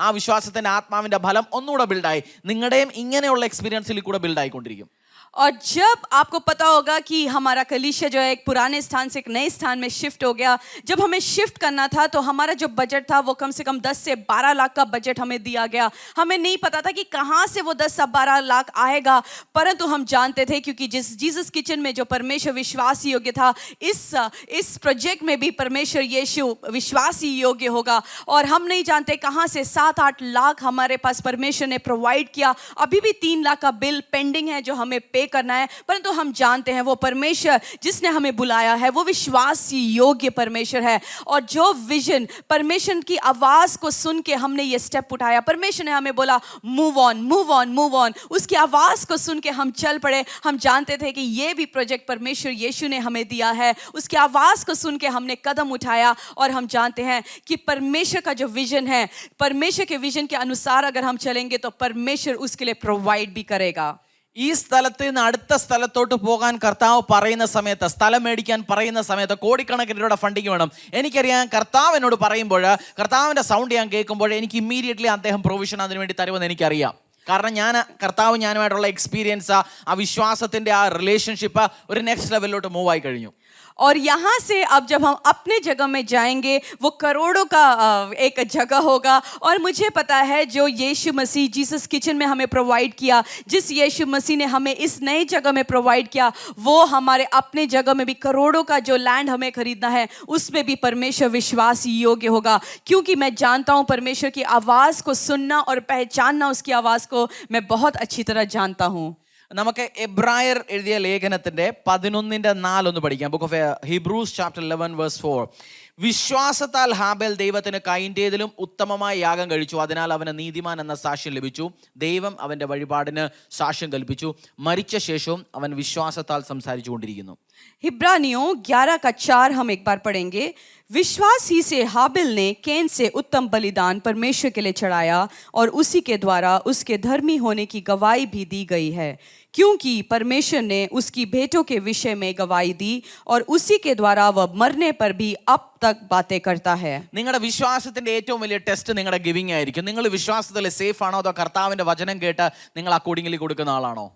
S2: ആ വിശ്വാസത്തിൻ്റെ ആത്മാവിൻ്റെ ഫലം ഒന്നുകൂടെ ബിൽഡായി. നിങ്ങളുടെയും ഇങ്ങനെയുള്ള എക്സ്പീരിയൻസിൽ കൂടെ ബിൽഡായിക്കൊണ്ടിരിക്കും.
S1: और जब आपको पता होगा कि हमारा कलीसिया जो है एक पुराने स्थान से एक नए स्थान में शिफ्ट हो गया, जब हमें शिफ्ट करना था तो हमारा जो बजट था वो कम से कम 10 से 12 लाख का बजट हमें दिया गया। हमें नहीं पता था कि कहाँ से वो 10 से 12 लाख आएगा, परंतु हम जानते थे क्योंकि जिस जीसस किचन में जो परमेश्वर विश्वास योग्य था, इस प्रोजेक्ट में भी परमेश्वर यीशु विश्वास योग्य होगा। और हम नहीं जानते कहाँ से 7-8 लाख हमारे पास परमेश्वर ने प्रोवाइड किया। अभी भी 3 लाख का बिल पेंडिंग है जो हमें पे करना है, परंतु हम जानते हैं वो परमेश्वर जिसने हमें बुलाया है वो विश्वास योग्य परमेश्वर है। और जो विजन परमेश्वर की आवाज को सुन के हमने ये स्टेप उठाया, परमेश्वर ने हमें बोला move on move on move on, उसकी आवाज को सुन के हम चल पड़े। हम जानते थे कि ये भी प्रोजेक्ट परमेश्वर यीशु ने हमें दिया है, उसकी आवाज को सुन के हमने कदम उठाया। और हम जानते हैं कि परमेश्वर का जो विजन है, परमेश्वर के विजन के अनुसार अगर हम चलेंगे तो परमेश्वर उसके लिए प्रोवाइड भी करेगा।
S2: ഈ സ്ഥലത്ത് നിന്ന് അടുത്ത സ്ഥലത്തോട്ട് പോകാൻ കർത്താവ് പറയുന്ന സമയത്ത്, സ്ഥലം മേടിക്കാൻ പറയുന്ന സമയത്ത് കോടിക്കണക്കിന് രൂപയുടെ ഫണ്ടിങ് വേണം. എനിക്കറിയാം കർത്താവ് എന്നോട് പറയുമ്പോൾ, കർത്താവിൻ്റെ സൗണ്ട് ഞാൻ കേൾക്കുമ്പോൾ എനിക്ക് ഇമ്മീഡിയറ്റ്ലി അദ്ദേഹം പ്രൊവിഷൻ അതിന് വേണ്ടി തരുമെന്ന് എനിക്കറിയാം. കാരണം കർത്താവ് ഞാനുമായിട്ടുള്ള എക്സ്പീരിയൻസ്, ആ വിശ്വാസത്തിൻ്റെ ആ റിലേഷൻഷിപ്പ് ഒരു നെക്സ്റ്റ് ലെവലിലോട്ട് മൂവ് ആയി കഴിഞ്ഞു.
S1: और यहाँ से अब जब हम अपने जगह में जाएंगे वो करोड़ों का एक जगह होगा। और मुझे पता है जो यीशु मसीह जीसस किचन में हमें प्रोवाइड किया, जिस यीशु मसीह ने हमें इस नई जगह में प्रोवाइड किया, वो हमारे अपने जगह में भी करोड़ों का जो लैंड हमें खरीदना है उसमें भी परमेश्वर विश्वास योग्य होगा। क्योंकि मैं जानता हूँ परमेश्वर की आवाज़ को सुनना और पहचानना, उसकी आवाज़ को मैं बहुत अच्छी तरह जानता हूँ।
S2: നമുക്ക് എബ്രായർ എഴുതിയ ലേഖനത്തിന്റെ 11:4 ഒന്ന് പഠിക്കാം. Book of Hebrews chapter 11:4. വിശ്വാസത്താൽ ഹാബേൽ ദൈവത്തിന് കൈന്റേതിലും ഉത്തമമായ യാഗം കഴിച്ചു, അതിനാൽ അവന് നീതിമാൻ എന്ന സാക്ഷ്യം ലഭിച്ചു. ദൈവം അവന്റെ വഴിപാടിന് സാക്ഷ്യം കൽപ്പിച്ചു. മരിച്ച ശേഷവും അവൻ വിശ്വാസത്താൽ സംസാരിച്ചു കൊണ്ടിരിക്കുന്നു.
S1: हिब्रानियों 11:4 हम एक बार पढ़ेंगे. विश्वास ही से हाबिल ने कैन से उत्तम बलिदान परमेश्वर के लिए चढ़ाया और उसी के द्वारा उसके धर्मी होने की गवाही भी दी गई है, क्योंकि परमेश्वर ने उसकी भेंटों के विषय में गवाही दी और उसी के द्वारा वह मरने पर भी अब तक बातें करता है.
S2: നിങ്ങളുടെ വിശ്വാസത്തിന്റെ ഏറ്റവും വലിയ ടെസ്റ്റ് നിങ്ങളുടെ ഗിവിംഗ് ആയിരിക്കും. നിങ്ങൾ വിശ്വാസത്തിൽ സേഫ് ആണോ അതോ കർത്താവിന്റെ വചനം കേട്ട് നിങ്ങൾ അക്കോർഡിംഗ്ലി കൊടുക്കുന്ന ആളാണോ?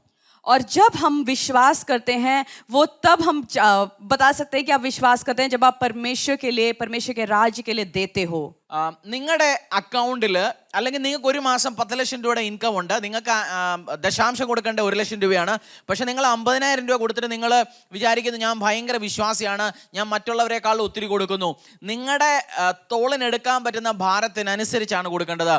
S1: और जब हम विश्वास करते हैं वो तब हम बता सकते हैं कि आप विश्वास करते हैं जब आप परमेश्वर के लिए, परमेश्वर के राज्य के लिए देते हो.
S2: നിങ്ങളുടെ അക്കൗണ്ടിൽ അല്ലെങ്കിൽ നിങ്ങൾക്ക് ഒരു മാസം 10 ലക്ഷം രൂപയുടെ ഇൻകം ഉണ്ട്, നിങ്ങൾക്ക് ദശാംശം കൊടുക്കേണ്ട 1 ലക്ഷം രൂപയാണ്. പക്ഷെ നിങ്ങൾ 50,000 രൂപ കൊടുത്തിട്ട് നിങ്ങൾ വിചാരിക്കുന്നു ഞാൻ ഭയങ്കര വിശ്വാസിയാണ്, ഞാൻ മറ്റുള്ളവരെക്കാൾ ഒത്തിരി കൊടുക്കുന്നു. നിങ്ങളുടെ തോളിനെടുക്കാൻ പറ്റുന്ന ഭാരത്തിനനുസരിച്ചാണ് കൊടുക്കേണ്ടത്.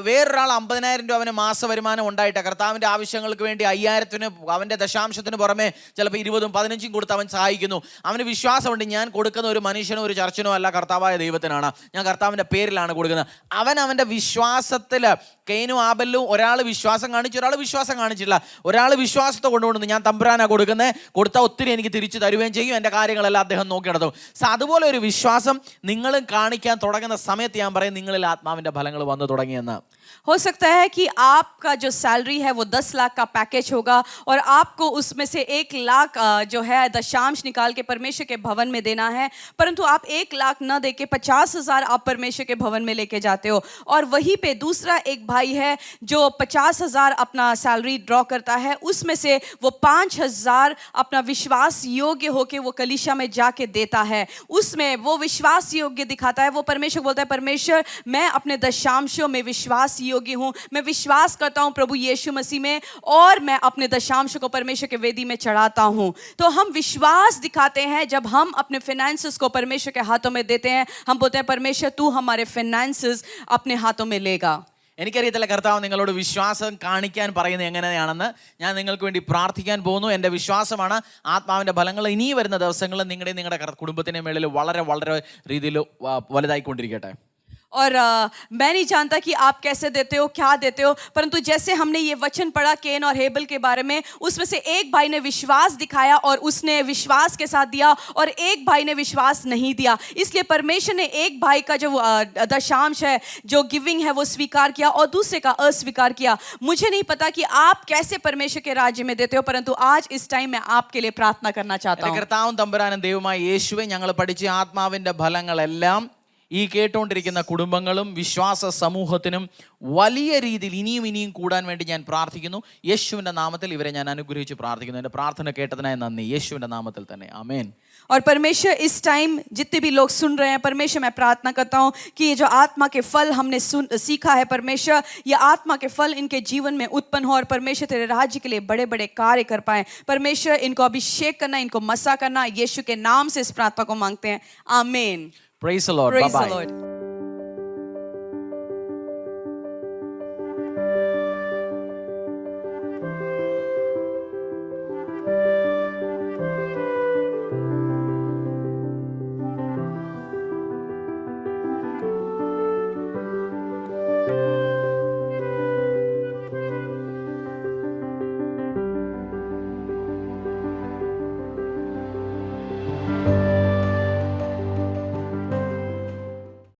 S2: വേറൊരാൾ 50,000 രൂപ അവന് മാസ വരുമാനം ഉണ്ടായിട്ട് കർത്താവിൻ്റെ ആവശ്യങ്ങൾക്ക് വേണ്ടി 5,000-ന് അവൻ്റെ ദശാംശത്തിന് പുറമെ ചിലപ്പോൾ 20ഉം 15ഉം കൊടുത്ത് അവൻ സഹായിക്കുന്നു. അവന് വിശ്വാസമുണ്ട് ഞാൻ കൊടുക്കുന്ന ഒരു മനുഷ്യനോ ഒരു ചർച്ചിനോ അല്ല, കർത്താവായ ദൈവത്തിനാണ്, ഞാൻ കർത്താവിൻ്റെ പേരിലാണ് കൊടുക്കുന്നത്. അവൻ്റെ വിശ്വാസത്തിൽ കെയ്നും ആബെലും ഒരാൾ വിശ്വാസം കാണിച്ചു, ഒരാൾ വിശ്വാസം കാണിച്ചില്ല. ഒരാൾ വിശ്വാസത്തെ കൊണ്ടുകൊണ്ടു ഞാൻ തമ്പുരാനാണ് കൊടുക്കുന്നത്, കൊടുത്താൽ ഒത്തിരി എനിക്ക് തിരിച്ചു തരുകയും ചെയ്യും, എൻ്റെ കാര്യങ്ങളെല്ലാം അദ്ദേഹം നോക്കി നടത്തും. സോ അതുപോലെ ഒരു വിശ്വാസം നിങ്ങളും കാണിക്കാൻ തുടങ്ങുന്ന സമയത്ത് ഞാൻ പറയും നിങ്ങളിൽ ആത്മാവിൻ്റെ ഫലങ്ങൾ വന്നു തുടങ്ങിയെന്ന്.
S1: हो सकता है कि आपका जो सैलरी है वो 10 लाख का पैकेज होगा और आपको उसमें से 1 लाख जो है दशांश निकाल के परमेश्वर के भवन में देना है, परंतु आप 1 लाख न दे के 50,000 आप परमेश्वर के भवन में लेके जाते हो. और वहीं पे दूसरा एक भाई है जो 50,000 अपना सैलरी ड्रॉ करता है, उसमें से वो 5,000 अपना विश्वास योग्य होके वो कलीसिया में जाके देता है. उसमें वो विश्वास योग्य दिखाता है. वो परमेश्वर बोलता है परमेश्वर मैं अपने दशांशों में विश्वास योग्य हूँ, मैं विश्वास करता हूँ प्रभु यीशु मसीह में और मैं अपने दशांश को परमेश्वर के वेदी में चढ़ाता हूँ. तो हम विश्वास दिखाते हैं जब हम अपने फाइनेंसेस को परमेश्वर के हाथों में देते हैं. हम बोलते हैं परमेश्वर तू हमारे फाइनेंसेस अपने हाथों में लेगा.
S2: എനിക്കറിയത്തില്ല കർത്താവ് നിങ്ങളോട് വിശ്വാസം കാണിക്കാൻ പറയുന്നത് എങ്ങനെയാണെന്ന്. ഞാൻ നിങ്ങൾക്ക് വേണ്ടി പ്രാർത്ഥിക്കാൻ പോകുന്നു. എൻ്റെ വിശ്വാസമാണ് ആത്മാവിൻ്റെ ഫലങ്ങൾ ഇനി വരുന്ന ദിവസങ്ങളിൽ നിങ്ങളുടെ കുടുംബത്തിൻ്റെ മേളിൽ വളരെ വളരെ രീതിയിൽ വലുതായിക്കൊണ്ടിരിക്കട്ടെ.
S1: और मैं नहीं जानता कि आप कैसे देते हो, क्या देते हो, परंतु जैसे हमने ये वचन पढ़ा केन और हेबल के बारे में, उसमें से एक भाई ने विश्वास दिखाया और उसने विश्वास के साथ दिया और एक भाई ने विश्वास नहीं दिया. इसलिए परमेश्वर ने एक भाई का जो दशांश है, जो गिविंग है, वो स्वीकार किया और दूसरे का अस्वीकार किया. मुझे नहीं पता कि आप कैसे परमेश्वर के राज्य में देते हो, परंतु आज इस टाइम मैं आपके लिए प्रार्थना करना चाहता हूँ.
S2: കർത്താവും തമ്പുരാനും ദൈവമായ യേശുവേ, ഞങ്ങൾ പഠിച്ച ആത്മാവിൻ്റെ ഫലങ്ങളെല്ലാം ഈ കേട്ടുകൊണ്ടിരിക്കുന്ന കുടുംബങ്ങളും വിശ്വാസ സമൂഹത്തിനും വലിയ രീതിയിൽ ഇനിയും കൂടാൻ വേണ്ടി ഞാൻ പ്രാർത്ഥിക്കുന്നു. യേശുവിൻ്റെ നാമത്തിൽ ഇവരെ ഞാൻ അനുഗ്രഹിച്ച് പ്രാർത്ഥിക്കുന്നു. എൻ്റെ പ്രാർത്ഥന കേട്ടതിനായി നന്ദി, യേശുവിൻ്റെ നാമത്തിൽ തന്നെ ആമേൻ.
S1: और परमेश्वर इस टाइम जितने भी लोग सुन रहे हैं, परमेश्वर मैं प्रार्थना करता हूँ कि ये जो आत्मा के फल हमने सीखा है, परमेश्वर ये आत्मा के फल इनके जीवन में उत्पन्न हो और परमेश्वर तेरे राज्य के लिए बड़े बड़े कार्य कर पाए. परमेश्वर इनको अभिषेक करना, इनको मसा करना, यीशु के नाम से इस प्रार्थना को मांगते हैं. आमीन.
S2: Praise the Lord.
S1: Praise
S2: Bye-bye.
S1: the Lord.